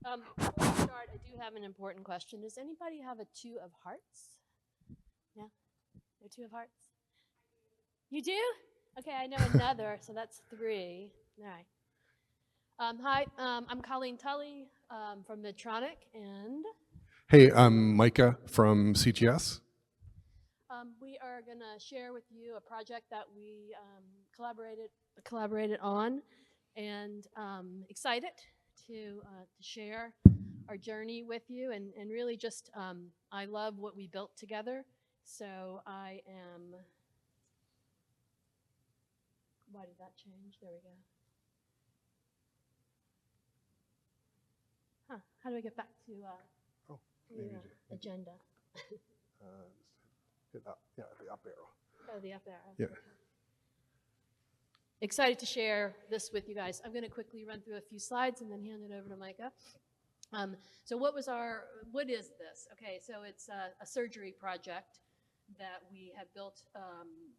Before we start, I do have an important question. Does anybody have a two of hearts? Yeah? No two of hearts? You do? Okay, I know another, so that's three. All right. Hi, I'm Colleen Tully from Medtronic, and Hey, I'm Micah from CGS. we are going to share with you a project that we collaborated on, and excited to share our journey with you, and really just I love what we built together. So I am. Why did that change? There we go. Huh? How do I get back to the agenda? Hit up, yeah, the up arrow. Oh, the up arrow. Yeah. Excited to share this with you guys. I'm going to quickly run through a few slides and then hand it over to Micah. So what is this? Okay, so it's a surgery project that we have built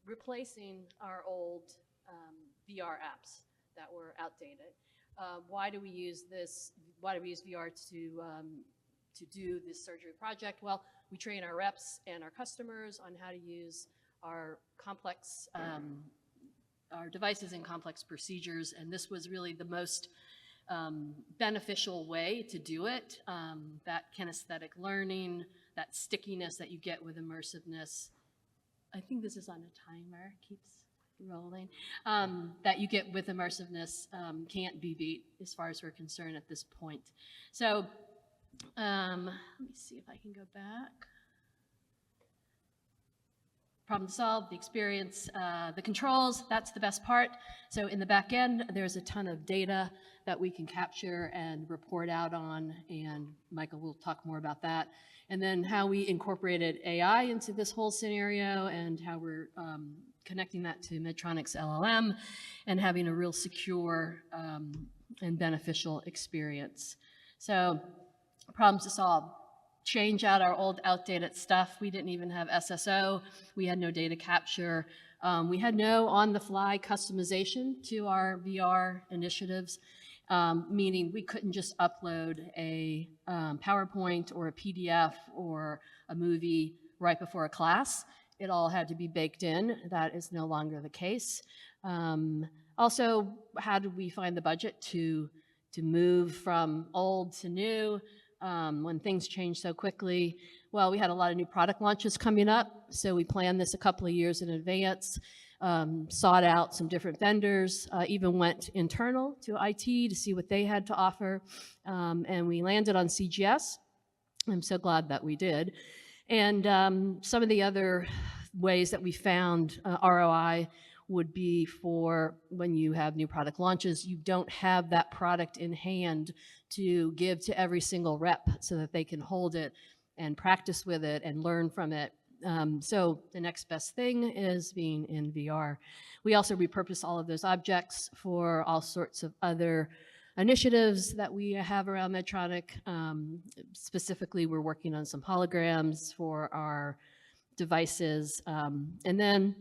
replacing our old VR apps that were outdated. Why do we use this? Why do we use VR to do this surgery project? Well, we train our reps and our customers on how to use our complex our devices in complex procedures, and this was really the most beneficial way to do it. That kinesthetic learning, that stickiness that you get with immersiveness. I think this is on a timer, keeps rolling. That you get with immersiveness can't be beat as far as we're concerned at this point. So let me see if I can go back. Problem solved, the experience, the controls, that's the best part. So in the back end, there's a ton of data that we can capture and report out on, and Michael will talk more about that. And then how we incorporated AI into this whole scenario, and how we're connecting that to Medtronic's LLM, and having a real secure and beneficial experience. So problems to solve. Change out our old outdated stuff. We didn't even have SSO. We had no data capture. We had no on-the-fly customization to our VR initiatives, meaning we couldn't just upload a PowerPoint or a PDF or a movie right before a class. It all had to be baked in. That is no longer the case. Also, how did we find the budget to move from old to new? When things change so quickly? Well, we had a lot of new product launches coming up, so we planned this a couple of years in advance, sought out some different vendors, even went internal to IT to see what they had to offer, and we landed on CGS. I'm so glad that we did. And some of the other ways that we found ROI would be for when you have new product launches, you don't have that product in hand to give to every single rep so that they can hold it and practice with it and learn from it. So the next best thing is being in VR. We also repurpose all of those objects for all sorts of other initiatives that we have around Medtronic. Specifically, we're working on some holograms for our devices. And then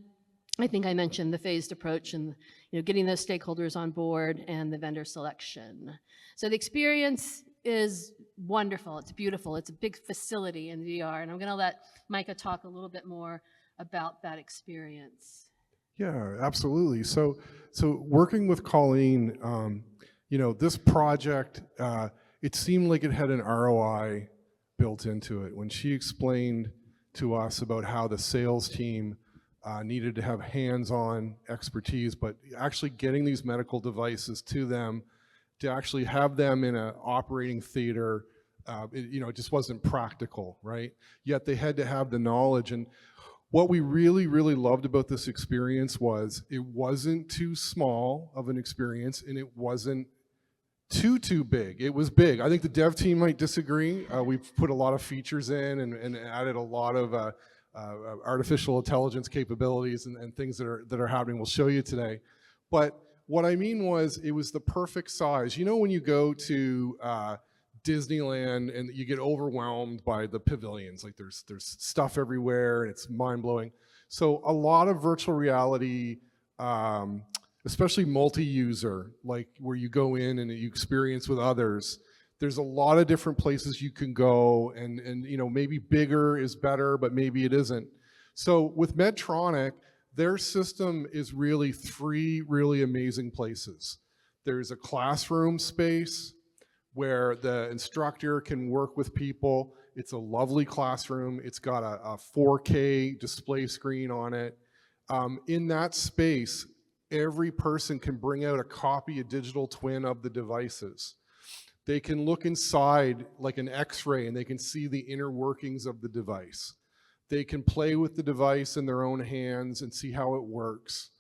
I think I mentioned the phased approach and getting those stakeholders on board and the vendor selection. So the experience is wonderful. It's beautiful. It's a big facility in VR, and I'm going to let Micah talk a little bit more about that experience. Yeah, absolutely. So working with Colleen, this project, it seemed like it had an ROI built into it. When she explained to us about how the sales team needed to have hands-on expertise, but actually getting these medical devices to them, to actually have them in an operating theater, it just wasn't practical, right? Yet they had to have the knowledge. And what we really, really loved about this experience was it wasn't too small of an experience, and it wasn't too big. It was big. I think the dev team might disagree. We've put a lot of features in and added a lot of artificial intelligence capabilities and things that are happening. We'll show you today. But what I mean was, it was the perfect size. When you go to Disneyland and you get overwhelmed by the pavilions, like there's stuff everywhere and it's mind-blowing. So a lot of virtual reality, especially multi-user, like where you go in and you experience with others, There's a lot of different places you can go, and maybe bigger is better, but maybe it isn't. So with Medtronic, their system is really 3 really amazing places. There's a classroom space where the instructor can work with people. It's a lovely classroom. It's got a 4K display screen on it. In that space, every person can bring out a copy, a digital twin of the devices. They can look inside like an X-ray and they can see the inner workings of the device. They can play with the device in their own hands and see how it works.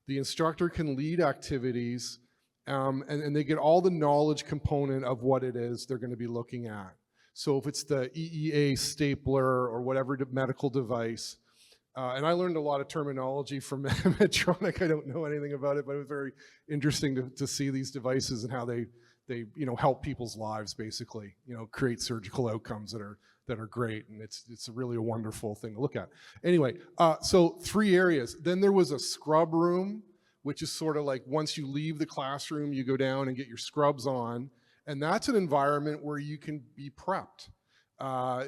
The instructor can lead activities, and they get all the knowledge component of what it is they're going to be looking at. So if it's the EEA stapler or whatever medical device, and I learned a lot of terminology from Medtronic. I don't know anything about it, but it was very interesting to see these devices and how they help people's lives, basically, create surgical outcomes that are great, and it's really a wonderful thing to look at. Anyway, so 3 areas. Then there was a scrub room, which is sort of like once you leave the classroom, you go down and get your scrubs on, and that's an environment where you can be prepped.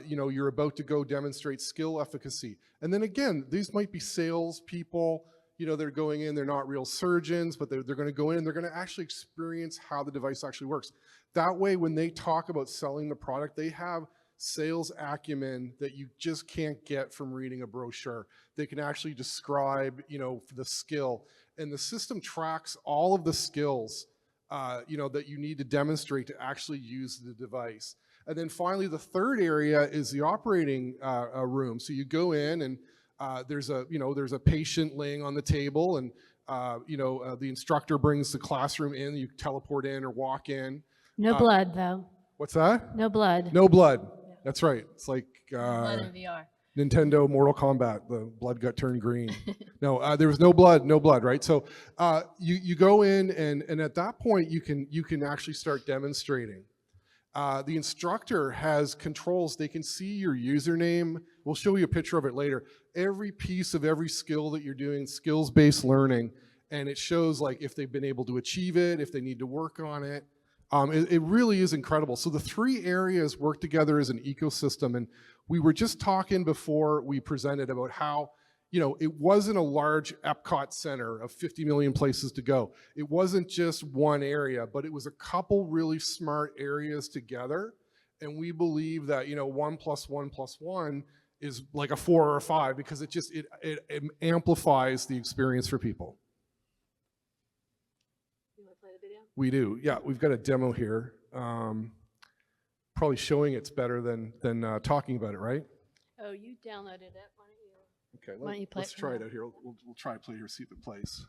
You're about to go demonstrate skill efficacy. And then again, these might be sales people, they're going in, they're not real surgeons, but they're going to go in and they're going to actually experience how the device actually works. That way, when they talk about selling the product, they have sales acumen that you just can't get from reading a brochure. They can actually describe, the skill. And the system tracks all of the skills, that you need to demonstrate to actually use the device. And then finally, the third area is the operating room. So you go in and there's a patient laying on the table, and the instructor brings the classroom in. You teleport in or walk in. No blood, though. What's that? No blood. No blood. That's right. It's like Blood in VR. Nintendo Mortal Kombat. The blood got turned green. No, there was no blood, right? So you go in, and at that point you can actually start demonstrating. The instructor has controls. They can see your username. We'll show you a picture of it later. Every piece of every skill that you're doing, skills-based learning, and it shows like if they've been able to achieve it, if they need to work on it. It really is incredible. So the 3 areas work together as an ecosystem, and we were just talking before we presented about how it wasn't a large Epcot center of 50 million places to go. It wasn't just one area, but it was a couple really smart areas together. And we believe that, 1 + 1 + 1 is like a 4 or a 5, because it amplifies the experience for people. You want to play the video? We do. Yeah, we've got a demo here. Probably showing it's better than talking about it, right? Oh, you downloaded it. Why don't you? Okay, Why don't you play let's it try now? it out here. We'll try to play here, see if it plays.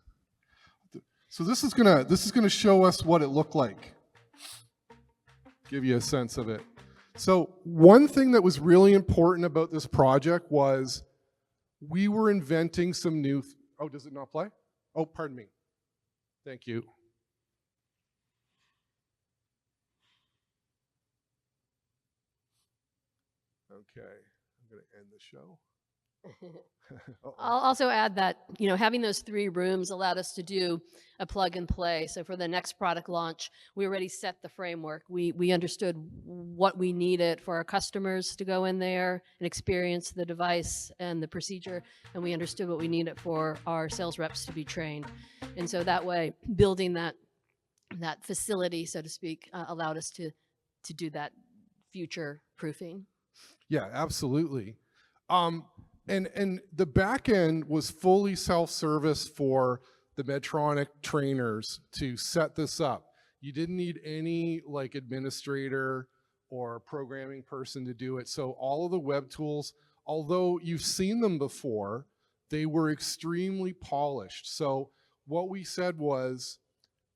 So this is gonna show us what it looked like. Give you a sense of it. So one thing that was really important about this project was we were inventing some new. Oh, does it not play? Oh, pardon me. Thank you. Okay, I'm gonna end the show. I'll also add that, having those 3 rooms allowed us to do a plug and play. So for the next product launch, we already set the framework. We understood what we needed for our customers to go in there and experience the device and the procedure, and we understood what we needed for our sales reps to be trained. And so that way, building that facility, so to speak, allowed us to do that future proofing. Yeah, absolutely. And the back end was fully self-service for the Medtronic trainers to set this up. You didn't need any like administrator or programming person to do it. So all of the web tools, although you've seen them before, they were extremely polished. So what we said was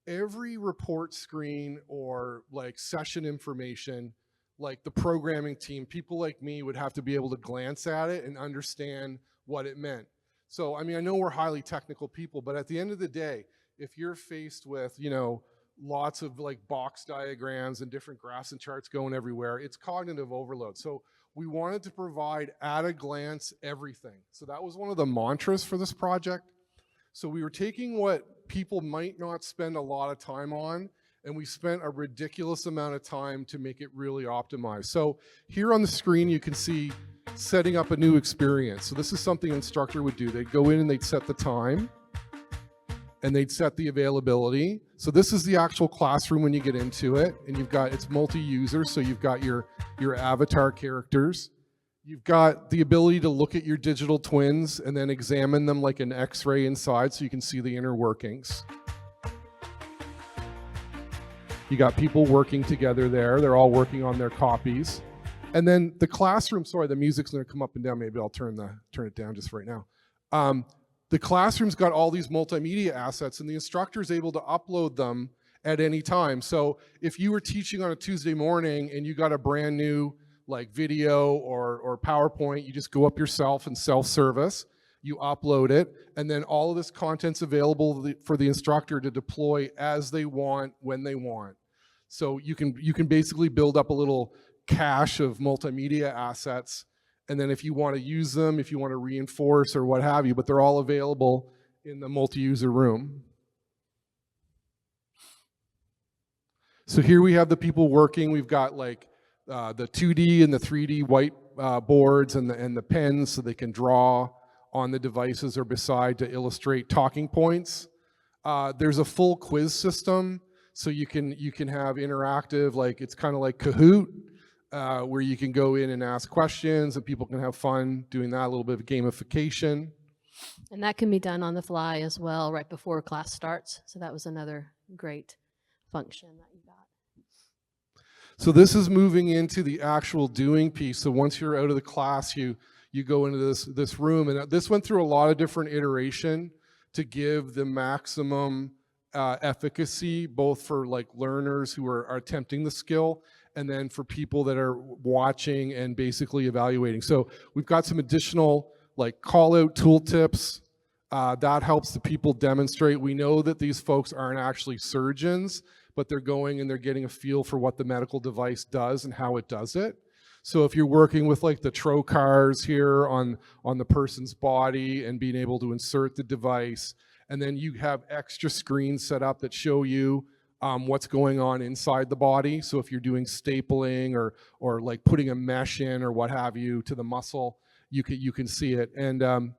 every report screen or like session information, like the programming team, people like me would have to be able to glance at it and understand what it meant. So, I mean, I know we're highly technical people, but at the end of the day, if you're faced with, lots of like box diagrams and different graphs and charts going everywhere, it's cognitive overload. So we wanted to provide at a glance everything. So that was one of the mantras for this project. So we were taking what people might not spend a lot of time on, And we spent a ridiculous amount of time to make it really optimized. So here on the screen, you can see setting up a new experience. So this is something an instructor would do. They'd go in and they'd set the time, and they'd set the availability. So this is the actual classroom when you get into it, and it's multi-user, so you've got your avatar characters. You've got the ability to look at your digital twins and then examine them like an X-ray inside so you can see the inner workings. You got people working together there. They're all working on their copies. And then the classroom, sorry, the music's gonna come up and down. Maybe I'll turn it down just right now. The classroom's got all these multimedia assets, and the instructor is able to upload them at any time. So if you were teaching on a Tuesday morning and you got a brand new like video or PowerPoint, you just go up yourself and self-service, you upload it, and then all of this content's available for the instructor to deploy as they want, when they want. So you can basically build up a little cache of multimedia assets, and then if you want to use them, if you want to reinforce or what have you, but they're all available in the multi-user room. So here we have the people working. We've got like the 2D and the 3D white boards and the pens so they can draw on the devices or beside to illustrate talking points. There's a full quiz system, so you can have interactive, like it's kind of like Kahoot, where you can go in and ask questions and people can have fun doing that, a little bit of gamification. And that can be done on the fly as well, right before class starts. So that was another great function that you got. So this is moving into the actual doing piece. So once you're out of the class, you go into this room, and this went through a lot of different iteration to give the maximum efficacy, both for like learners who are attempting the skill, and then for people that are watching and basically evaluating. So we've got some additional like call out tooltips that helps the people demonstrate. We know that these folks aren't actually surgeons, but they're going and they're getting a feel for what the medical device does and how it does it. So if you're working with like the trocars here on the person's body and being able to insert the device, and then you have extra screens set up that show you what's going on inside the body. So if you're doing stapling or like putting a mesh in or what have you to the muscle, you can see it. And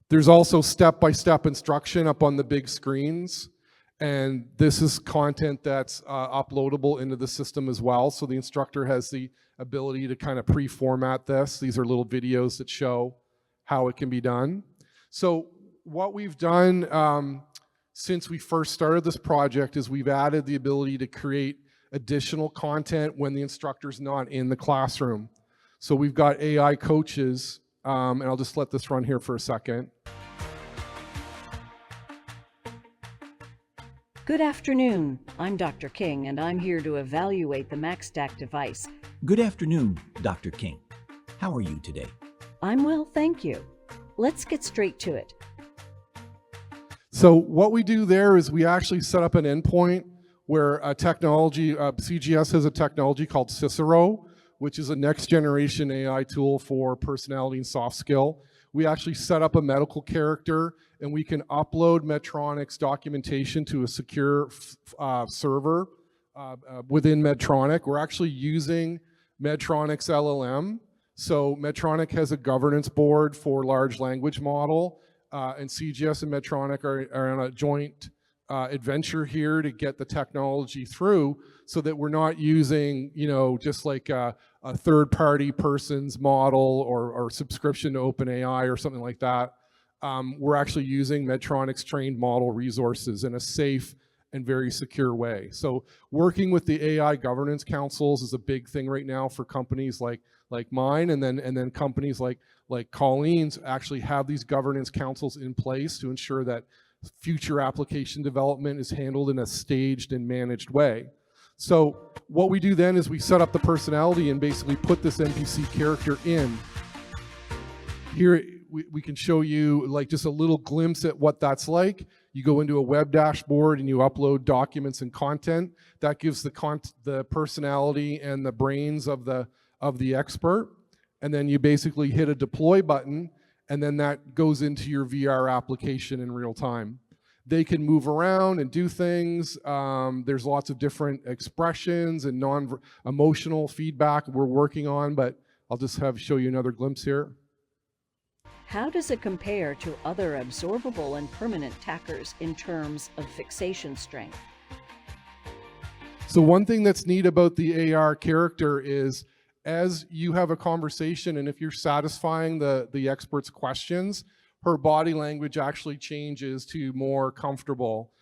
there's also step-by-step instruction up on the big screens. And this is content that's uploadable into the system as well. So the instructor has the ability to kind of pre-format this. These are little videos that show how it can be done. So what we've done since we first started this project is we've added the ability to create additional content when the instructor's not in the classroom. So we've got AI coaches, and I'll just let this run here for a second. Good afternoon. I'm Dr. King, and I'm here to evaluate the MaxStack device. Good afternoon, Dr. King. How are you today? I'm well, thank you. Let's get straight to it. So what we do there is we actually set up an endpoint where a technology, CGS has a technology called Cicero, which is a next generation AI tool for personality and soft skill. We actually set up a medical character, and we can upload Medtronic's documentation to a secure server within Medtronic. We're actually using Medtronic's LLM. So Medtronic has a governance board for large language model, and CGS and Medtronic are on a joint adventure here to get the technology through so that we're not using, just like a third-party person's model or subscription to OpenAI or something like that. We're actually using Medtronic's trained model resources in a safe and very secure way. So working with the AI governance councils is a big thing right now for companies like mine, and then companies like Colleen's actually have these governance councils in place to ensure that future application development is handled in a staged and managed way. So what we do then is we set up the personality and basically put this NPC character in. Here we can show you like just a little glimpse at what that's like. You go into a web dashboard and you upload documents and content. That gives the personality and the brains of the expert. And then you basically hit a deploy button, and then that goes into your VR application in real time. They can move around and do things. There's lots of different expressions and non-emotional feedback we're working on, but I'll just show you another glimpse here. How does it compare to other absorbable and permanent tackers in terms of fixation strength? So one thing that's neat about the AR character is as you have a conversation and if you're satisfying the expert's questions, her body language actually changes to more comfortable.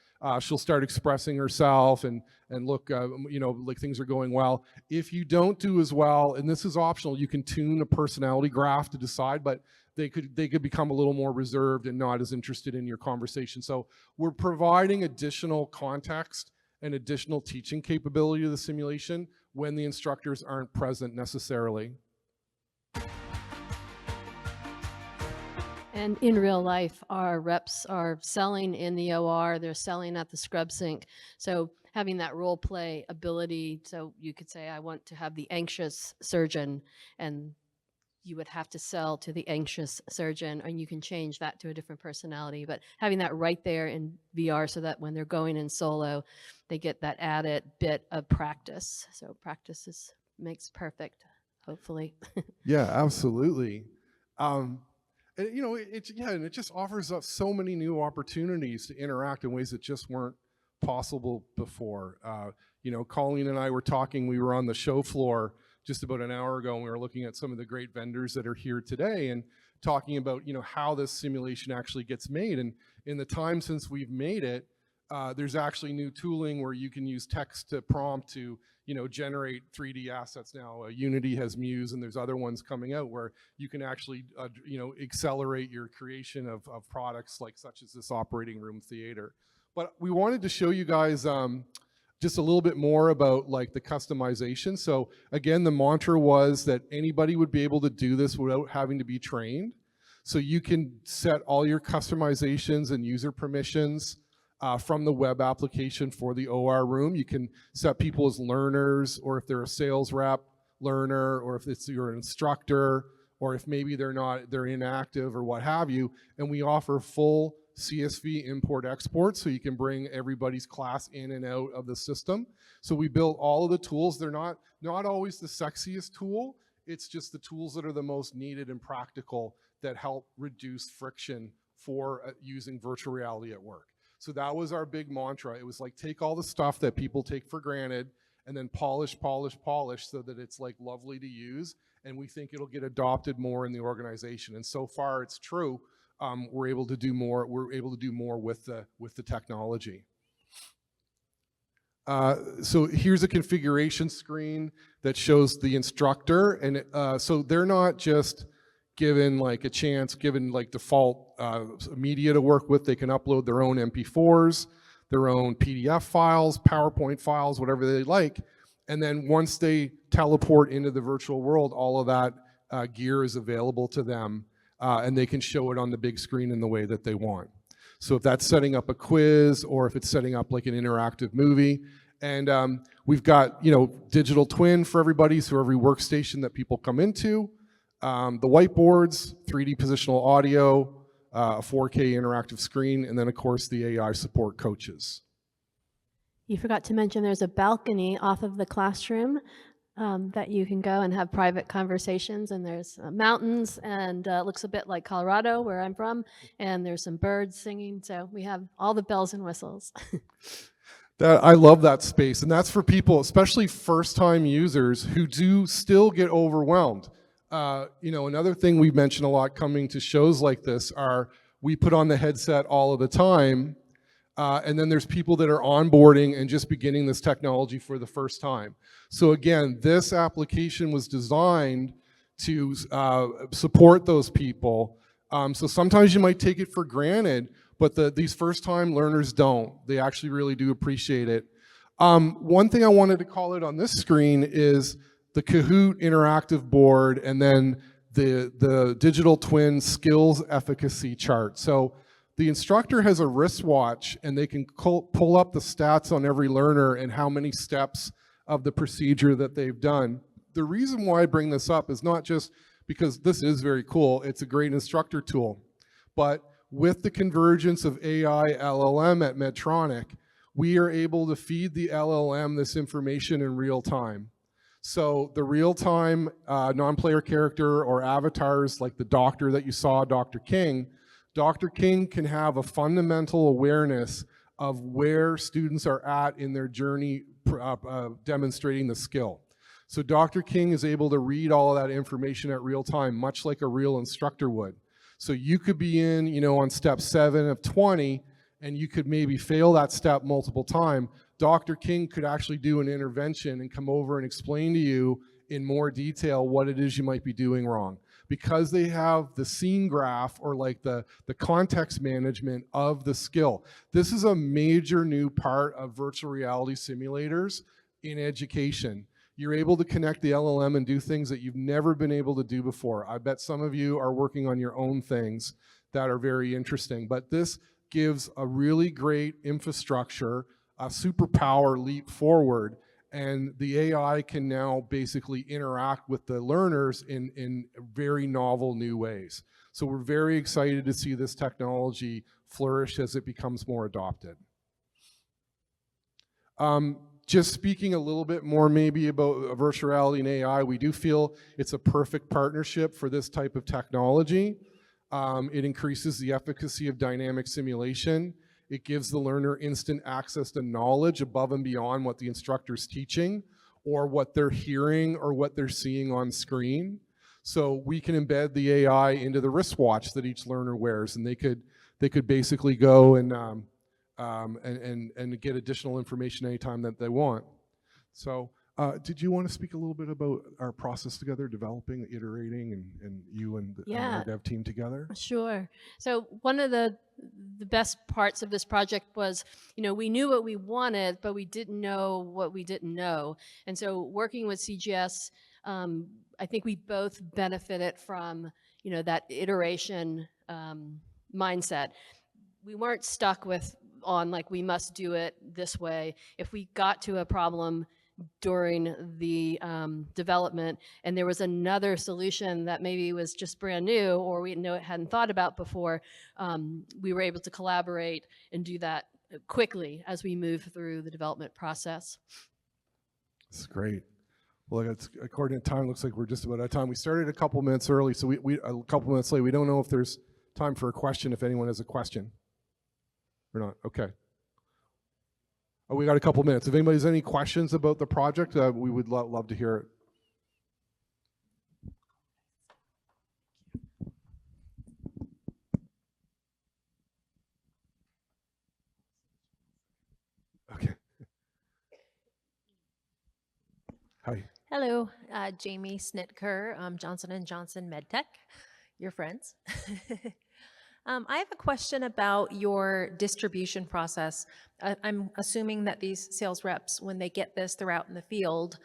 She'll start expressing herself and look, like things are going well. If you don't do as well, and this is optional, you can tune a personality graph to decide, but they could become a little more reserved and not as interested in your conversation. So we're providing additional context and additional teaching capability to the simulation when the instructors aren't present necessarily. And in real life, our reps are selling in the OR, they're selling at the scrub sink. So having that role play ability, so you could say, I want to have the anxious surgeon, and you would have to sell to the anxious surgeon, and you can change that to a different personality. But having that right there in VR so that when they're going in solo, they get that added bit of practice. So practice makes perfect, hopefully. Yeah, absolutely. And it just offers us so many new opportunities to interact in ways that just weren't possible before. Colleen and I were talking, we were on the show floor just about an hour ago, and we were looking at some of the great vendors that are here today and talking about, how this simulation actually gets made. And in the time since we've made it, there's actually new tooling where you can use text to prompt to, generate 3D assets now. Unity has Muse, and there's other ones coming out where you can actually, accelerate your creation of products like such as this operating room theater. But we wanted to show you guys just a little bit more about like the customization. So again, the mantra was that anybody would be able to do this without having to be trained. So you can set all your customizations and user permissions from the web application for the OR room. You can set people as learners, or if they're a sales rep, learner, or if you're an instructor, or if maybe they're inactive or what have you. And we offer full CSV import export, so you can bring everybody's class in and out of the system. So we built all of the tools. They're not always the sexiest tool. It's just the tools that are the most needed and practical that help reduce friction for using virtual reality at work. So that was our big mantra. It was like, take all the stuff that people take for granted and then polish so that it's like lovely to use. And we think it'll get adopted more in the organization. And so far it's true. We're able to do more. We're able to do more with the technology. So here's a configuration screen that shows the instructor, and so they're not just given like a chance, given like default media to work with. They can upload their own MP4s, their own PDF files, PowerPoint files, whatever they like. And then once they teleport into the virtual world, all of that gear is available to them. And they can show it on the big screen in the way that they want. So if that's setting up a quiz, or if it's setting up like an interactive movie. And we've got, digital twin for everybody, so every workstation that people come into, the whiteboards, 3D positional audio, a 4K interactive screen, and then of course the AI support coaches. You forgot to mention there's a balcony off of the classroom that you can go and have private conversations, and there's mountains, and it looks a bit like Colorado, where I'm from, and there's some birds singing, so we have all the bells and whistles. I love that space, and that's for people, especially first-time users who do still get overwhelmed. Another thing we mention a lot coming to shows like this are we put on the headset all of the time, and then there's people that are onboarding and just beginning this technology for the first time. So again, this application was designed to support those people. So sometimes you might take it for granted, but these first-time learners don't. They actually really do appreciate it. One thing I wanted to call out on this screen is the Kahoot interactive board, and then the digital twin skills efficacy chart. So the instructor has a wristwatch, and they can pull up the stats on every learner and how many steps of the procedure that they've done. The reason why I bring this up is not just because this is very cool, it's a great instructor tool, but with the convergence of AI LLM at Medtronic, we are able to feed the LLM this information in real time. So the real-time non-player character or avatars like the doctor that you saw, Dr. King can have a fundamental awareness of where students are at in their journey demonstrating the skill. So Dr. King is able to read all of that information at real time, much like a real instructor would. So you could be in, you know, on step 7 of 20, and you could maybe fail that step multiple times. Dr. King could actually do an intervention and come over and explain to you in more detail what it is you might be doing wrong. Because they have the scene graph, or like the context management of the skill. This is a major new part of virtual reality simulators in education. You're able to connect the LLM and do things that you've never been able to do before. I bet some of you are working on your own things that are very interesting, but this gives a really great infrastructure, a superpower leap forward, and the AI can now basically interact with the learners in very novel new ways. So we're very excited to see this technology flourish as it becomes more adopted. Just speaking a little bit more maybe about virtual reality and AI, we do feel it's a perfect partnership for this type of technology. It increases the efficacy of dynamic simulation. It gives the learner instant access to knowledge above and beyond what the instructor's teaching or what they're hearing or what they're seeing on screen. So we can embed the AI into the wristwatch that each learner wears, and they could basically go and get additional information anytime that they want. So did you want to speak a little bit about our process together, developing, iterating, and you and our dev team together? Sure. So one of the best parts of this project was, you know, we knew what we wanted, but we didn't know what we didn't know. And so working with CGS, I think we both benefited from, you know, that iteration mindset. We weren't stuck on like, we must do it this way. If we got to a problem during the development and there was another solution that maybe was just brand new or we hadn't thought about before, we were able to collaborate and do that quickly as we move through the development process. That's great. Well, according to time, looks like we're just about out of time. We started a couple minutes early, so we a couple minutes late. We don't know if there's time for a question, if anyone has a question or not. Okay. Oh, we got a couple minutes. If anybody has any questions about the project, we would love to hear it. Okay. Hi. Hello, Jamie Snitker, Johnson & Johnson MedTech, your friends. I have a question about your distribution process. I'm assuming that these sales reps, when they get this, they're out in the field.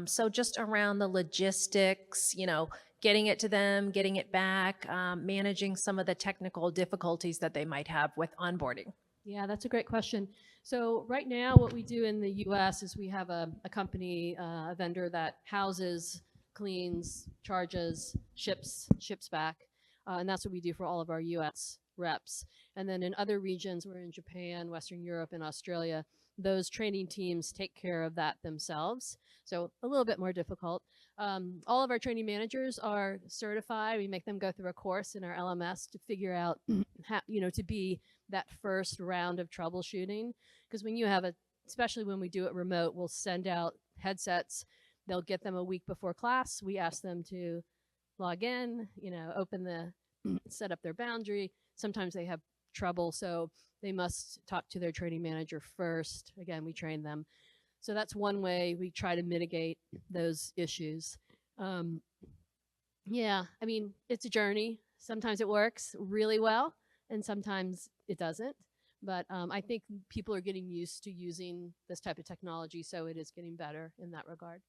So just around the logistics, you know, getting it to them, getting it back, managing some of the technical difficulties that they might have with onboarding. Yeah, that's a great question. So right now what we do in the US is we have a company, a vendor that houses, cleans, charges, ships back. And that's what we do for all of our US reps. And then in other regions, we're in Japan, Western Europe, and Australia, those training teams take care of that themselves. So a little bit more difficult. All of our training managers are certified. We make them go through a course in our LMS to figure out how, you know, to be that first round of troubleshooting. Because when you have especially when we do it remote, we'll send out headsets. They'll get them a week before class. We ask them to log in, you know, set up their boundary. Sometimes they have trouble, so they must talk to their training manager first. Again, we train them. So that's one way we try to mitigate those issues. Yeah, I mean, it's a journey. Sometimes it works really well, and sometimes it doesn't. But I think people are getting used to using this type of technology, so it is getting better in that regard.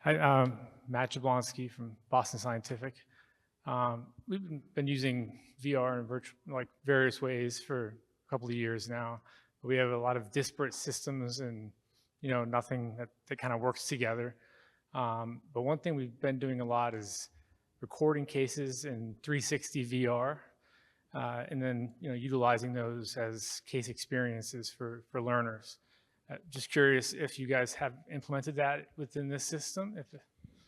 Hi, Matt Jablonski from Boston Scientific. We've been using VR in like various ways for a couple of years now. We have a lot of disparate systems and, nothing that kind of works together. But one thing we've been doing a lot is recording cases in 360 VR, and then, utilizing those as case experiences for learners. Just curious if you guys have implemented that within this system.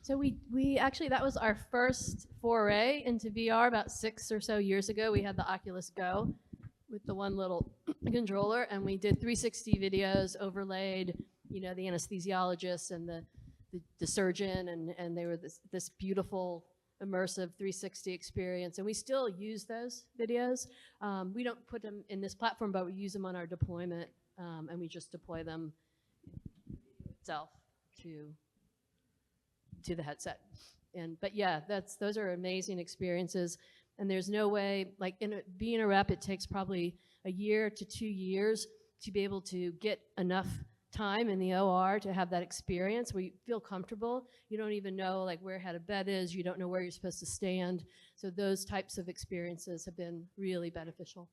So we actually, that was our first foray into VR about 6 or so years ago. We had the Oculus Go with the one little controller, and we did 360 videos overlaid, the anesthesiologist and the surgeon, and they were this beautiful immersive 360 experience. And we still use those videos. We don't put them in this platform, but we use them on our deployment, and we just deploy them itself to the headset. But yeah, those are amazing experiences. And there's no way, like being a rep, it takes probably a year to 2 years to be able to get enough time in the OR to have that experience where you feel comfortable. You don't even know like where head of bed is. You don't know where you're supposed to stand. So those types of experiences have been really beneficial.